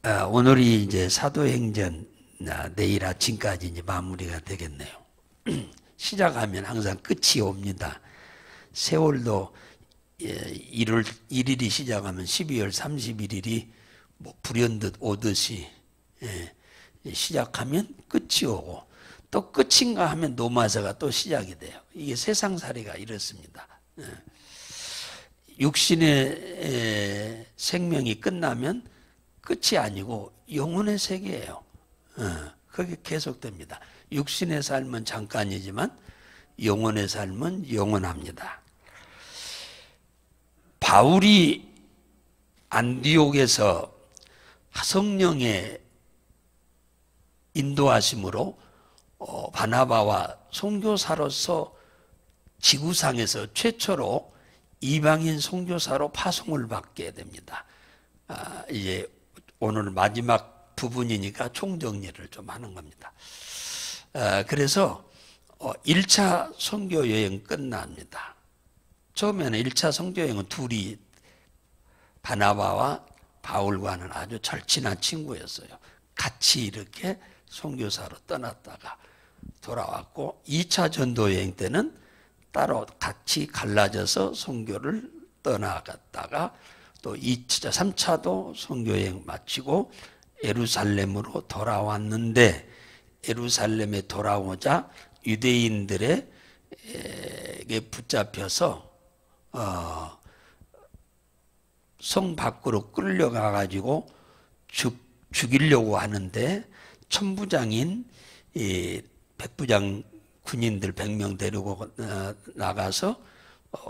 오늘이 이제 사도행전 내일 아침까지 이제 마무리가 되겠네요. 시작하면 항상 끝이 옵니다. 세월도 1월 1일이 시작하면 12월 31일이 뭐 불현듯 오듯이 시작하면 끝이 오고 또 끝인가 하면 노마서가 또 시작이 돼요. 이게 세상살이가 이렇습니다. 육신의 생명이 끝나면 끝이 아니고 영혼의 세계예요. 그게 계속됩니다. 육신의 삶은 잠깐이지만 영혼의 삶은 영원합니다. 바울이 안디옥에서 성령의 인도하심으로 바나바와 선교사로서 지구상에서 최초로 이방인 선교사로 파송을 받게 됩니다. 이제 오늘 마지막 부분이니까 총정리를 좀 하는 겁니다. 그래서 1차 선교 여행 끝납니다. 처음에는 1차 선교 여행은 둘이 바나바와 바울과는 아주 절친한 친구였어요. 같이 이렇게 선교사로 떠났다가 돌아왔고 2차 전도 여행 때는 따로 같이 갈라져서 선교를 떠나갔다가 또 2차, 3차도 선교여행 마치고 예루살렘으로 돌아왔는데 예루살렘에 돌아오자 유대인들에게 붙잡혀서 성 밖으로 끌려가가지고 죽이려고 하는데 천부장인 백부장 군인들 100명 데리고 나가서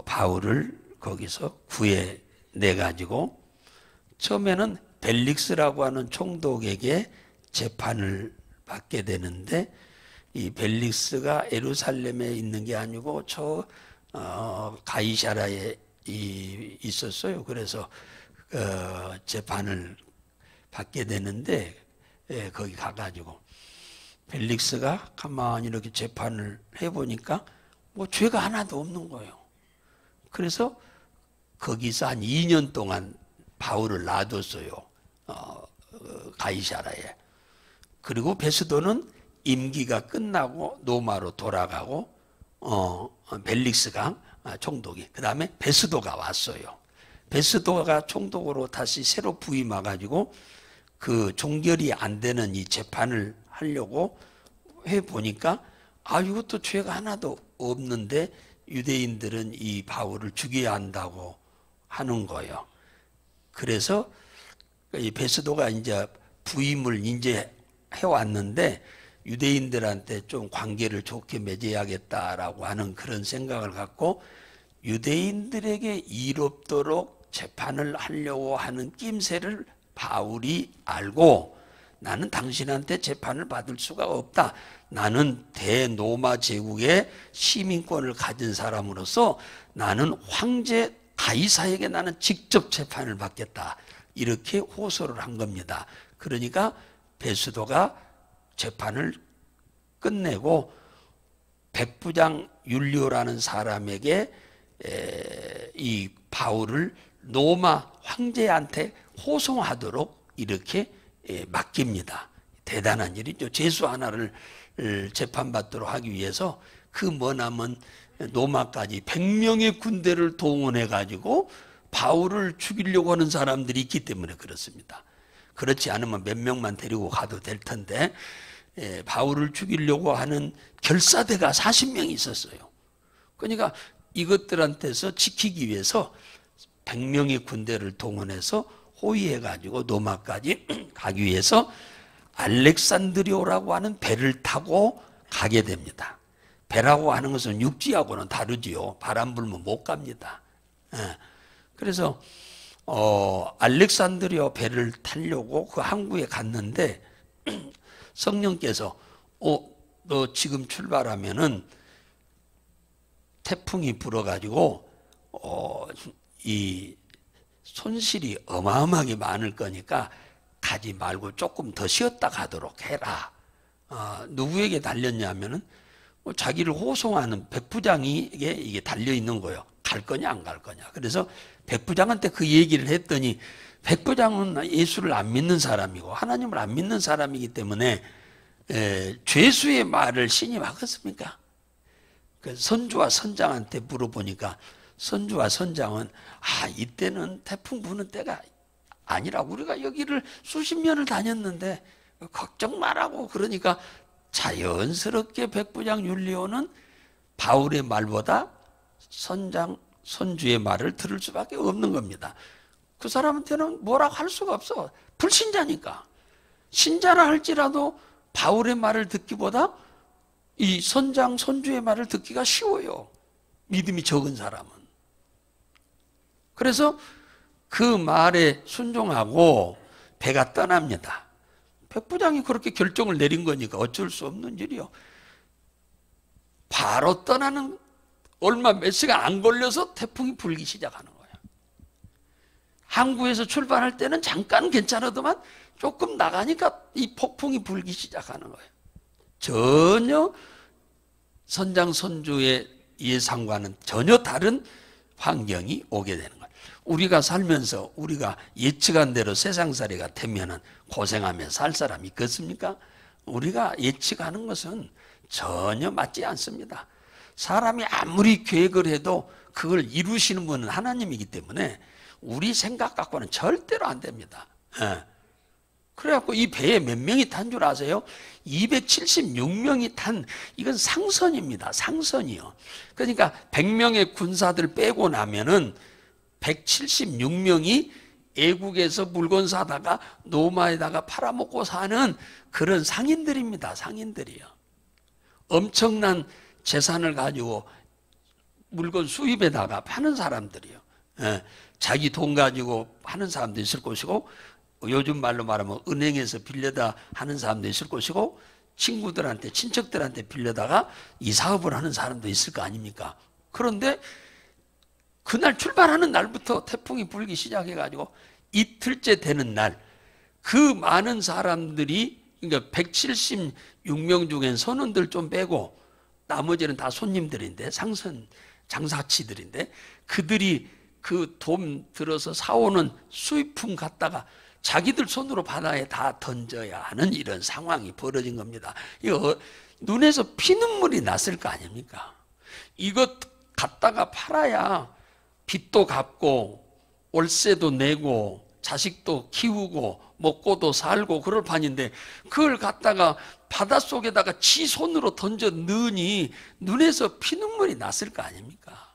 바울을 거기서 구해내가지고 처음에는 벨릭스라고 하는 총독에게 재판을 받게 되는데 이 벨릭스가 예루살렘에 있는 게 아니고 저 가이사랴에 있었어요. 그래서 재판을 받게 되는데 거기 가가지고 벨릭스가 가만히 이렇게 재판을 해보니까 뭐 죄가 하나도 없는 거예요. 그래서 거기서 한 2년 동안 바울을 놔뒀어요. 가이사랴에. 그리고 베스도는 임기가 끝나고 로마로 돌아가고 벨릭스가 총독이 그 다음에 베스도가 왔어요. 베스도가 총독으로 다시 새로 부임해가지고 그 종결이 안 되는 이 재판을 하려고 해보니까 이것도 죄가 하나도 없는데 유대인들은 이 바울을 죽여야 한다고 하는 거예요. 그래서 이 베스도가 이제 부임을 이제 해왔는데 유대인들한테 좀 관계를 좋게 맺어야겠다라고 하는 그런 생각을 갖고 유대인들에게 이롭도록 재판을 하려고 하는 낌새를 바울이 알고 나는 당신한테 재판을 받을 수가 없다. 나는 대로마 제국의 시민권을 가진 사람으로서 나는 황제 가이사에게 나는 직접 재판을 받겠다. 이렇게 호소를 한 겁니다. 그러니까 베스도가 재판을 끝내고 백부장 율리오라는 사람에게 이 바울을 로마 황제한테 호송하도록 이렇게 맡깁니다. 대단한 일이죠. 죄수 하나를 재판받도록 하기 위해서 그 머나먼 로마까지 100명의 군대를 동원해 가지고 바울을 죽이려고 하는 사람들이 있기 때문에 그렇습니다. 그렇지 않으면 몇 명만 데리고 가도 될 텐데 바울을 죽이려고 하는 결사대가 40명이 있었어요. 그러니까 이것들한테서 지키기 위해서 100명의 군대를 동원해서 호위해 가지고 로마까지 가기 위해서 알렉산드리오라고 하는 배를 타고 가게 됩니다. 배라고 하는 것은 육지하고는 다르지요. 바람 불면 못 갑니다. 그래서 알렉산드리아 배를 타려고 그 항구에 갔는데 성령께서 너 지금 출발하면은 태풍이 불어가지고 이 손실이 어마어마하게 많을 거니까 가지 말고 조금 더 쉬었다 가도록 해라. 누구에게 달렸냐면은 자기를 호송하는 백부장에게 이게 달려 있는 거예요. 갈 거냐 안 갈 거냐. 그래서 백부장한테 그 얘기를 했더니 백부장은 예수를 안 믿는 사람이고 하나님을 안 믿는 사람이기 때문에 죄수의 말을 신이 막았습니까? 선주와 선장한테 물어보니까 선주와 선장은 이때는 태풍 부는 때가 아니라 우리가 여기를 수십 년을 다녔는데 걱정 말라고. 그러니까 자연스럽게 백부장 율리오는 바울의 말보다 선주의 말을 들을 수밖에 없는 겁니다. 그 사람한테는 뭐라고 할 수가 없어. 불신자니까. 신자라 할지라도 바울의 말을 듣기보다 이 선주의 말을 듣기가 쉬워요. 믿음이 적은 사람은. 그래서 그 말에 순종하고 배가 떠납니다. 백부장이 그렇게 결정을 내린 거니까 어쩔 수 없는 일이요. 바로 떠나는 얼마 몇 시간 안 걸려서 태풍이 불기 시작하는 거예요. 항구에서 출발할 때는 잠깐 괜찮았더만 조금 나가니까 이 폭풍이 불기 시작하는 거예요. 전혀 선장 선주의 예상과는 전혀 다른 환경이 오게 되는 거예요. 우리가 살면서 우리가 예측한 대로 세상살이가 되면은 고생하며 살 사람이 있겠습니까? 우리가 예측하는 것은 전혀 맞지 않습니다. 사람이 아무리 계획을 해도 그걸 이루시는 분은 하나님이기 때문에 우리 생각 갖고는 절대로 안 됩니다. 그래갖고 이 배에 몇 명이 탄 줄 아세요? 276명이 탄, 이건 상선입니다. 상선이요. 그러니까 100명의 군사들 빼고 나면은 176명이 애국에서 물건 사다가 노마에다가 팔아먹고 사는 그런 상인들입니다. 상인들이요. 엄청난 재산을 가지고 물건 수입에다가 파는 사람들이요. 자기 돈 가지고 하는 사람도 있을 것이고, 요즘 말로 말하면 은행에서 빌려다 하는 사람도 있을 것이고, 친구들한테 친척들한테 빌려다가 이 사업을 하는 사람도 있을 거 아닙니까? 그런데 그날 출발하는 날부터 태풍이 불기 시작해가지고 이틀째 되는 날, 그 많은 사람들이, 그러니까 176명 중엔 선원들 좀 빼고 나머지는 다 손님들인데, 상선 장사치들인데, 그들이 그 돈 들어서 사오는 수입품 갖다가 자기들 손으로 바다에 다 던져야 하는 이런 상황이 벌어진 겁니다. 이거 눈에서 피눈물이 났을 거 아닙니까? 이것 갖다가 팔아야 빚도 갚고 월세도 내고 자식도 키우고 먹고도 살고 그럴 판인데, 그걸 갖다가 바닷속에다가 지 손으로 던져 넣으니 눈에서 피눈물이 났을 거 아닙니까?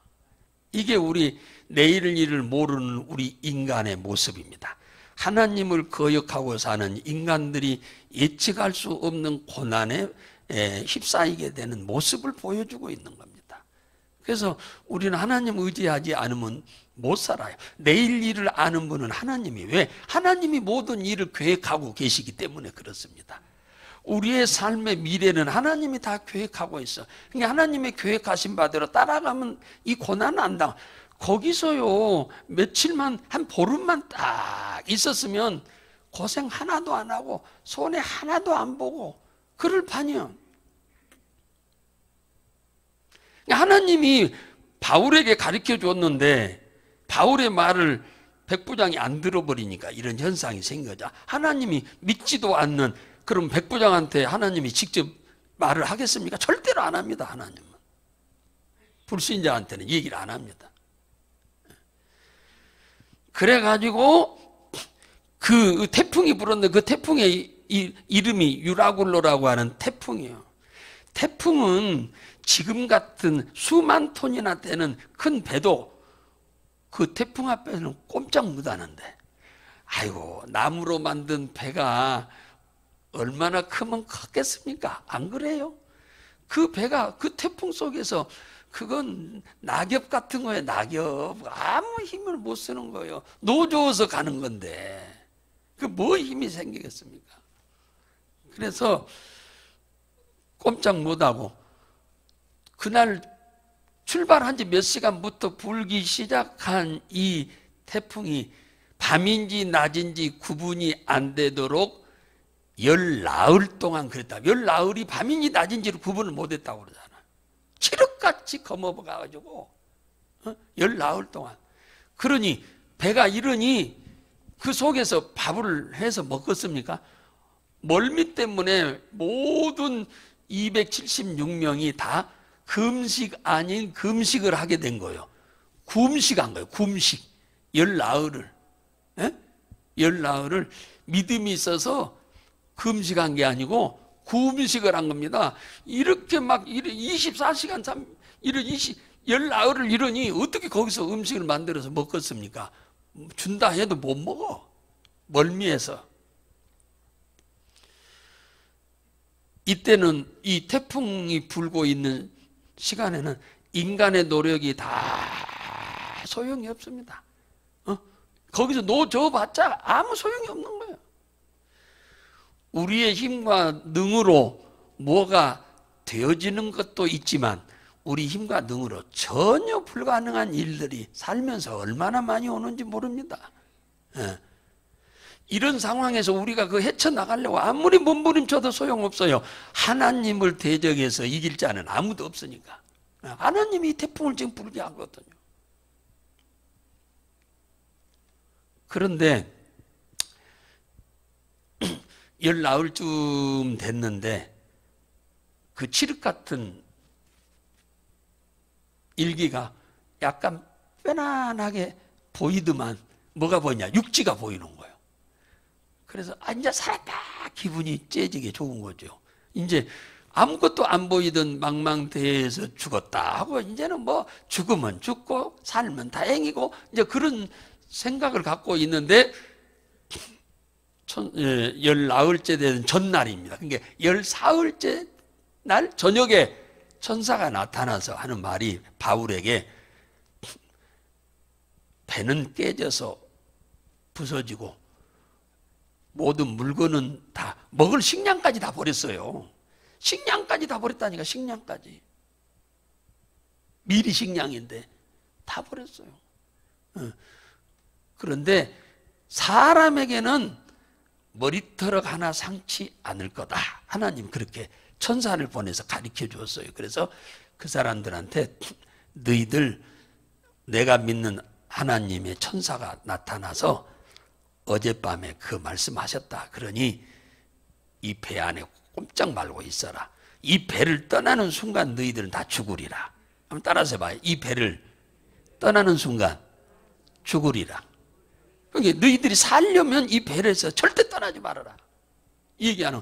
이게 우리 내일 일을 모르는 우리 인간의 모습입니다. 하나님을 거역하고 사는 인간들이 예측할 수 없는 고난에 휩싸이게 되는 모습을 보여주고 있는 겁니다. 그래서 우리는 하나님 의지하지 않으면 못 살아요. 내일 일을 아는 분은 하나님이, 왜? 하나님이 모든 일을 계획하고 계시기 때문에 그렇습니다. 우리의 삶의 미래는 하나님이 다 계획하고 있어. 그러니까 하나님의 계획하신 바대로 따라가면 이 고난은 안 당해. 거기서요, 며칠만, 한 보름만 딱 있었으면 고생 하나도 안 하고 손해 하나도 안 보고 그럴 판이요. 하나님이 바울에게 가르쳐 줬는데 바울의 말을 백부장이 안 들어버리니까 이런 현상이 생긴 거죠. 하나님이 믿지도 않는, 그럼 백부장한테 하나님이 직접 말을 하겠습니까? 절대로 안 합니다. 하나님은 불신자한테는 얘기를 안 합니다. 그래가지고 그 태풍이 불었는데 그 태풍의 이름이 유라굴로라고 하는 태풍이에요. 태풍은 지금 같은 수만 톤이나 되는 큰 배도 그 태풍 앞에서는 꼼짝 못하는데, 아이고, 나무로 만든 배가 얼마나 크면 컸겠습니까? 안 그래요? 그 배가 그 태풍 속에서, 그건 낙엽 같은 거예요. 낙엽. 아무 힘을 못 쓰는 거예요. 노조어서 가는 건데 그 뭐 힘이 생기겠습니까? 그래서 꼼짝 못하고 그날 출발한 지 몇 시간부터 불기 시작한 이 태풍이 밤인지 낮인지 구분이 안 되도록 열 나흘 동안 그랬다. 열 나흘이 밤인지 낮인지를 구분을 못했다고 그러잖아. 칠흑같이 검어가가지고 열 나흘 동안. 그러니 배가 이러니 그 속에서 밥을 해서 먹었습니까? 멀미 때문에 모든 276명이 다 금식 아닌 금식을 하게 된 거예요. 굼식한 거예요. 굼식. 열 나흘을. 예? 열 나흘을 믿음이 있어서 금식한 게 아니고 굼식을 한 겁니다. 이렇게 막 24시간 열 나흘을 이러니 어떻게 거기서 음식을 만들어서 먹겠습니까? 준다 해도 못 먹어. 멀미해서. 이때는 이 태풍이 불고 있는 시간에는 인간의 노력이 다 소용이 없습니다. 거기서 노져봤자 아무 소용이 없는 거예요. 우리의 힘과 능으로 뭐가 되어지는 것도 있지만 우리 힘과 능으로 전혀 불가능한 일들이 살면서 얼마나 많이 오는지 모릅니다. 이런 상황에서 우리가 그 헤쳐나가려고 아무리 몸부림쳐도 소용없어요. 하나님을 대적해서 이길 자는 아무도 없으니까. 하나님이 이 태풍을 지금 불게 하거든요. 그런데 열 나흘쯤 됐는데 그 칠흑 같은 일기가 약간 편안하게 보이더만 뭐가 보이냐? 육지가 보이는 거예요. 그래서 이제 살았다 기분이 째지게 좋은 거죠. 이제 아무것도 안 보이던 망망대해에서 죽었다 하고 이제는 뭐 죽으면 죽고 살면 다행이고 이제 그런 생각을 갖고 있는데 열 나흘째 되는 전날입니다. 그러니까 열 사흘째 날 저녁에 천사가 나타나서 하는 말이 바울에게 배는 깨져서 부서지고 모든 물건은 다 먹을 식량까지 다 버렸어요. 식량까지 다 버렸다니까. 식량까지. 미리 식량인데 다 버렸어요. 그런데 사람에게는 머리털 하나 상치 않을 거다. 하나님 그렇게 천사를 보내서 가르쳐 주었어요. 그래서 그 사람들한테 너희들 내가 믿는 하나님의 천사가 나타나서 어젯밤에 그 말씀하셨다. 그러니 이 배 안에 꼼짝 말고 있어라. 이 배를 떠나는 순간 너희들은 다 죽으리라. 한번 따라서 해봐요. 이 배를 떠나는 순간 죽으리라. 그러니까 너희들이 살려면 이 배에서 절대 떠나지 말아라. 이 얘기하는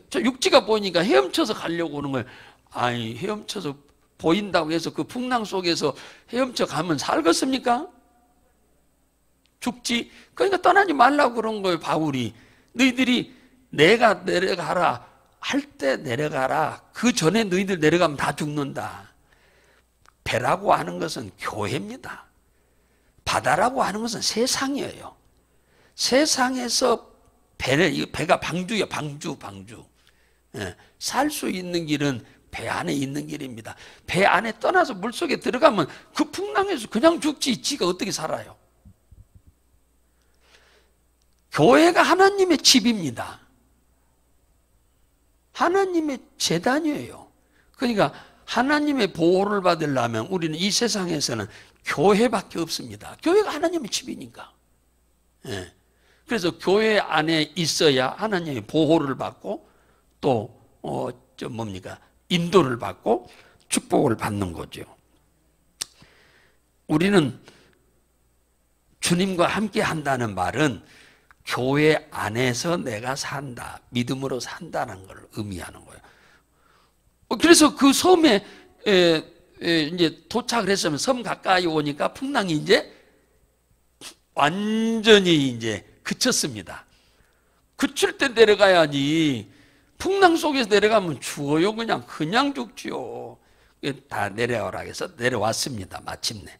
저 육지가 보이니까 헤엄쳐서 가려고 오는 거예요. 아니 헤엄쳐서 보인다고 해서 그 풍랑 속에서 헤엄쳐 가면 살겠습니까? 죽지. 그러니까 떠나지 말라고 그런 거예요. 바울이. 너희들이 내가 내려가라 할 때 내려가라. 그 전에 너희들 내려가면 다 죽는다. 배라고 하는 것은 교회입니다. 바다라고 하는 것은 세상이에요. 세상에서 배가 방주예요. 방주. 살 수 있는 길은 배 안에 있는 길입니다. 배 안에 떠나서 물속에 들어가면 그 풍랑에서 그냥 죽지. 지가 어떻게 살아요? 교회가 하나님의 집입니다. 하나님의 재단이에요. 그러니까 하나님의 보호를 받으려면 우리는 이 세상에서는 교회밖에 없습니다. 교회가 하나님의 집이니까. 그래서 교회 안에 있어야 하나님의 보호를 받고 또 인도를 받고 축복을 받는 거죠. 우리는 주님과 함께 한다는 말은 교회 안에서 내가 산다, 믿음으로 산다는 걸 의미하는 거예요. 그래서 그 섬에 이제 도착을 했으면 섬 가까이 오니까 풍랑이 이제 완전히 이제 그쳤습니다. 그칠 때 내려가야지. 풍랑 속에서 내려가면 죽어요. 그냥 죽지요. 다 내려오라 해서 내려왔습니다. 마침내.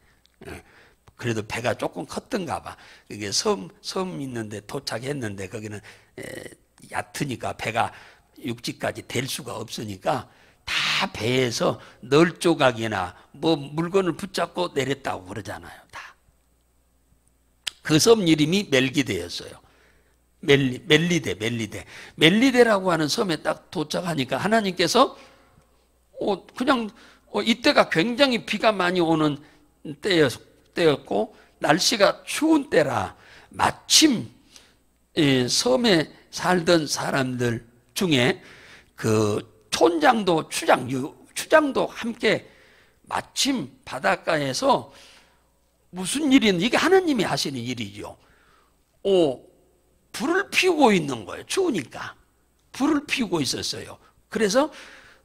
그래도 배가 조금 컸던가 봐. 이게 섬 있는데 도착했는데 거기는 얕으니까 배가 육지까지 댈 수가 없으니까 다 배에서 널 조각이나 뭐 물건을 붙잡고 내렸다고 그러잖아요. 다. 그 섬 이름이 멜기데였어요. 멜리데라고 하는 섬에 딱 도착하니까 하나님께서 이때가 굉장히 비가 많이 오는 때였고 날씨가 추운 때라 마침 섬에 살던 사람들 중에 그 촌장도 추장도 함께 마침 바닷가에서 무슨 일이든 이게 하나님이 하시는 일이죠. 불을 피우고 있는 거예요. 추우니까 불을 피우고 있었어요. 그래서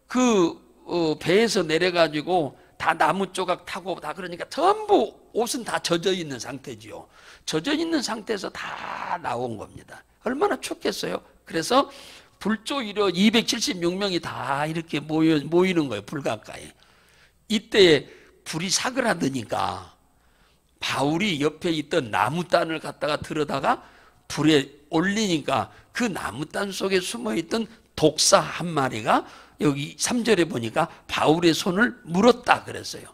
그 배에서 내려가지고 다 나무 조각 타고 다 그러니까 전부 옷은 다 젖어 있는 상태지요. 젖어 있는 상태에서 다 나온 겁니다. 얼마나 춥겠어요. 그래서 불조이려 276명이 다 이렇게 모이는 거예요. 불 가까이. 이때 불이 사그라드니까 바울이 옆에 있던 나무단을 갖다가 들어다가 불에 올리니까 그 나무단 속에 숨어있던 독사 한 마리가 여기 3절에 보니까 바울의 손을 물었다 그랬어요.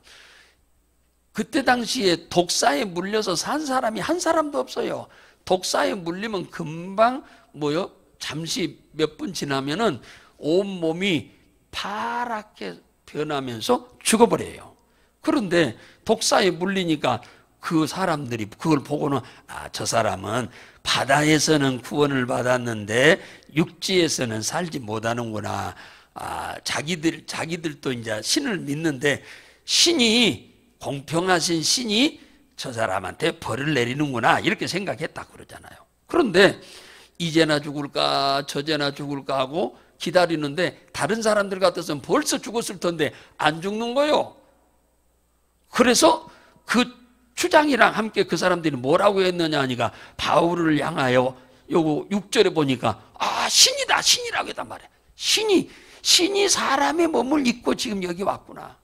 그때 당시에 독사에 물려서 산 사람이 한 사람도 없어요. 독사에 물리면 금방 잠시 몇 분 지나면은 온몸이 파랗게 변하면서 죽어버려요. 그런데 독사에 물리니까 그 사람들이 그걸 보고는 저 사람은 바다에서는 구원을 받았는데 육지에서는 살지 못하는구나. 자기들도 이제 신을 믿는데 신이 공평하신 신이 저 사람한테 벌을 내리는구나 이렇게 생각했다 그러잖아요. 그런데 이제나 죽을까 저제나 죽을까 하고 기다리는데 다른 사람들 같아서는 벌써 죽었을 텐데 안 죽는 거요. 그래서 그 추장이랑 함께 그 사람들이 뭐라고 했느냐 하니까 바울을 향하여 요거 6절에 보니까 신이라고 했단 말이야. 신이 사람의 몸을 입고 지금 여기 왔구나.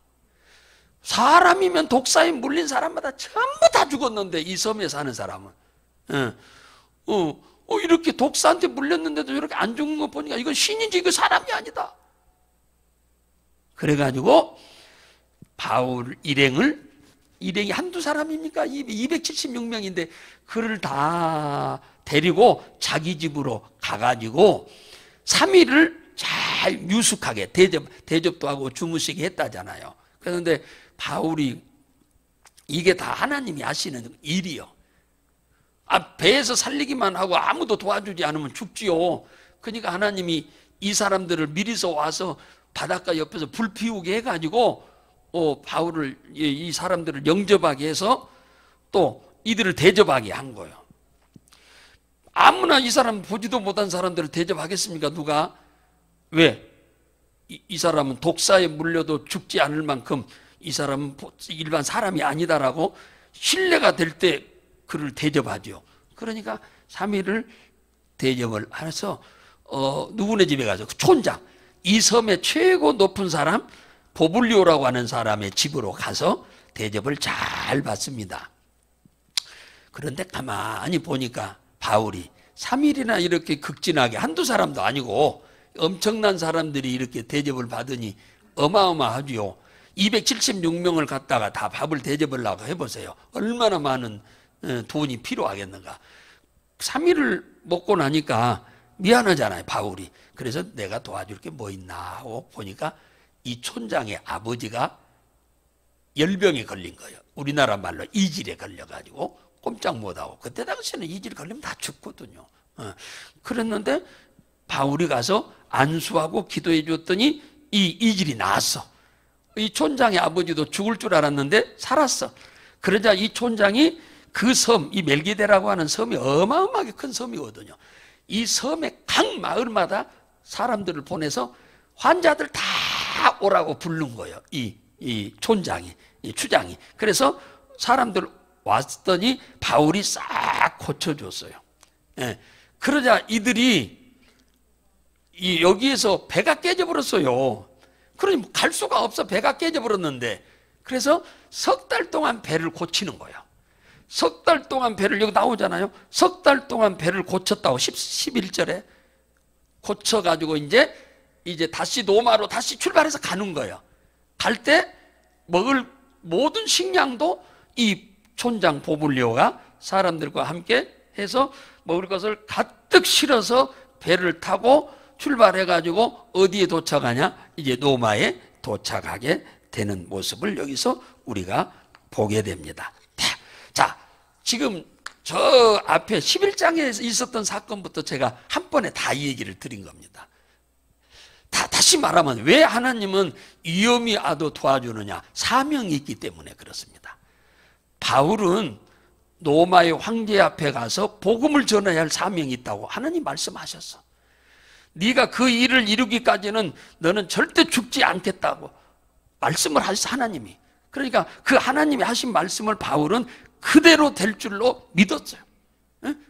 사람이면 독사에 물린 사람마다 전부 다 죽었는데 이 섬에 사는 사람은 이렇게 독사한테 물렸는데도 이렇게 안 죽는 거 보니까 이건 신이지 이거 사람이 아니다. 그래가지고 바울 일행이 한두 사람입니까? 276명인데 그를 다 데리고 자기 집으로 가가지고 3일을 잘 유숙하게 대접도 하고 주무시게 했다잖아요. 그런데 바울이 이게 다 하나님이 하시는 일이요. 배에서 살리기만 하고 아무도 도와주지 않으면 죽지요. 그러니까 하나님이 이 사람들을 미리서 와서 바닷가 옆에서 불 피우게 해가지고 바울을 이 사람들을 영접하게 해서 또 이들을 대접하게 한 거예요. 아무나 이 사람 보지도 못한 사람들을 대접하겠습니까? 누가? 왜? 이 사람은 독사에 물려도 죽지 않을 만큼 이 사람은 일반 사람이 아니다라고 신뢰가 될 때 그를 대접하죠. 그러니까 3일을 대접을 해서 누구네 집에 가서 그 촌장, 이 섬의 최고 높은 사람 보블리오라고 하는 사람의 집으로 가서 대접을 잘 받습니다. 그런데 가만히 보니까 바울이 3일이나 이렇게 극진하게 한두 사람도 아니고 엄청난 사람들이 이렇게 대접을 받으니 어마어마하지요. 276명을 갖다가 다 밥을 대접을 하고 해보세요. 얼마나 많은 돈이 필요하겠는가. 3일을 먹고 나니까 미안하잖아요, 바울이. 그래서 내가 도와줄 게 뭐 있나 하고 보니까 이 촌장의 아버지가 열병에 걸린 거예요. 우리나라 말로 이질에 걸려가지고 꼼짝 못하고. 그때 당시에는 이질 걸리면 다 죽거든요. 그랬는데 바울이 가서 안수하고 기도해 줬더니 이 이질이 나았어. 이 촌장의 아버지도 죽을 줄 알았는데 살았어. 그러자 이 촌장이 그 섬, 이 멜기데라고 하는 섬이 어마어마하게 큰 섬이거든요. 이 섬의 각 마을마다 사람들을 보내서 환자들 다 오라고 부른 거예요. 이 촌장이, 이 추장이. 그래서 사람들 왔더니 바울이 싹 고쳐줬어요. 예. 그러자 이들이 여기에서 배가 깨져버렸어요. 그러니 갈 수가 없어. 배가 깨져버렸는데. 그래서 석 달 동안 배를 고치는 거예요. 석 달 동안 배를, 여기 나오잖아요. 석 달 동안 배를 고쳤다고 11절에 고쳐가지고 이제 다시 노마로 다시 출발해서 가는 거예요. 갈 때 먹을 모든 식량도 이 촌장 보블리오가 사람들과 함께 해서 먹을 것을 가득 실어서 배를 타고 출발해가지고 어디에 도착하냐? 이제 노마에 도착하게 되는 모습을 여기서 우리가 보게 됩니다. 자, 지금 저 앞에 11장에 있었던 사건부터 제가 한 번에 다 이 얘기를 드린 겁니다. 다시 말하면 왜 하나님은 위험이 와도 도와주느냐? 사명이 있기 때문에 그렇습니다. 바울은 로마의 황제 앞에 가서 복음을 전해야 할 사명이 있다고 하나님 말씀하셨어. 네가 그 일을 이루기까지는 너는 절대 죽지 않겠다고 말씀을 하셨어, 하나님이. 그러니까 그 하나님이 하신 말씀을 바울은 그대로 될 줄로 믿었어요.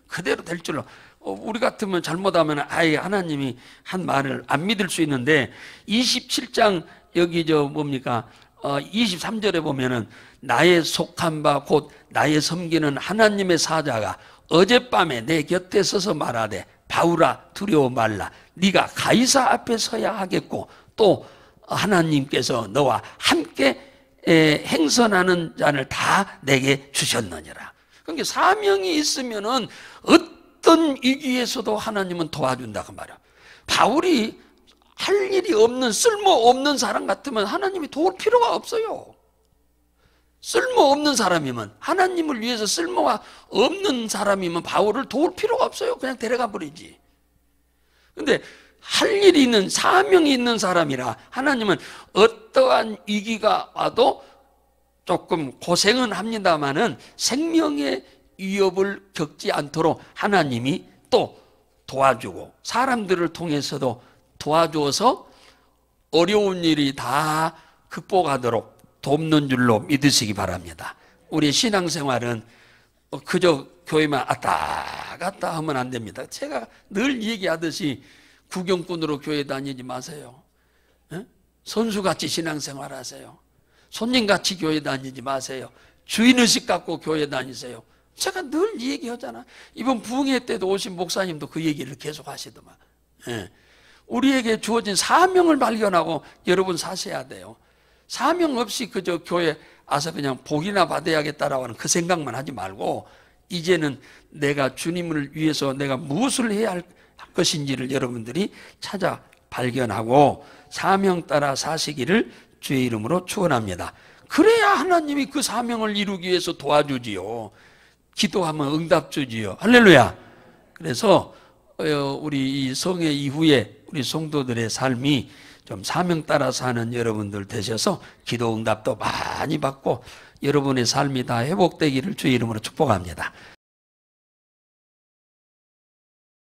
그대로 될 줄로. 우리 같으면 잘못하면 아예 하나님이 한 말을 안 믿을 수 있는데 27장 여기 23절에 보면은 나의 속한 바 곧 나의 섬기는 하나님의 사자가 어젯밤에 내 곁에 서서 말하되 바울아 두려워 말라. 네가 가이사 앞에 서야 하겠고 또 하나님께서 너와 함께 행선하는 자를 다 내게 주셨느니라. 그러니까 사명이 있으면은 어떤 위기에서도 하나님은 도와준다고 말이야. 바울이 할 일이 없는 쓸모없는 사람 같으면 하나님이 도울 필요가 없어요. 쓸모없는 사람이면, 하나님을 위해서 쓸모가 없는 사람이면 바울을 도울 필요가 없어요. 그냥 데려가 버리지. 근데 할 일이 있는, 사명이 있는 사람이라 하나님은 어떠한 위기가 와도 조금 고생은 합니다마는 생명의 위협을 겪지 않도록 하나님이 또 도와주고 사람들을 통해서도 도와주어서 어려운 일이 다 극복하도록 돕는 줄로 믿으시기 바랍니다. 우리 신앙생활은 그저 교회만 왔다 갔다 하면 안 됩니다. 제가 늘 얘기하듯이 구경꾼으로 교회 다니지 마세요. 선수같이 신앙생활 하세요. 손님같이 교회 다니지 마세요. 주인의식 갖고 교회 다니세요. 제가 늘 얘기하잖아. 이번 부흥회 때도 오신 목사님도 그 얘기를 계속 하시더만. 우리에게 주어진 사명을 발견하고 여러분 사셔야 돼요. 사명 없이 그저 교회 와서 그냥 복이나 받아야겠다라고 하는 그 생각만 하지 말고 이제는 내가 주님을 위해서 내가 무엇을 해야 할 것인지를 여러분들이 찾아 발견하고 사명 따라 사시기를 주의 이름으로 축원합니다. 그래야 하나님이 그 사명을 이루기 위해서 도와주지요. 기도하면 응답 주지요. 할렐루야. 그래서 우리 이 성회 이후에 우리 성도들의 삶이 좀 사명 따라 사는 여러분들 되셔서 기도 응답도 많이 받고 여러분의 삶이 다 회복되기를 주의 이름으로 축복합니다.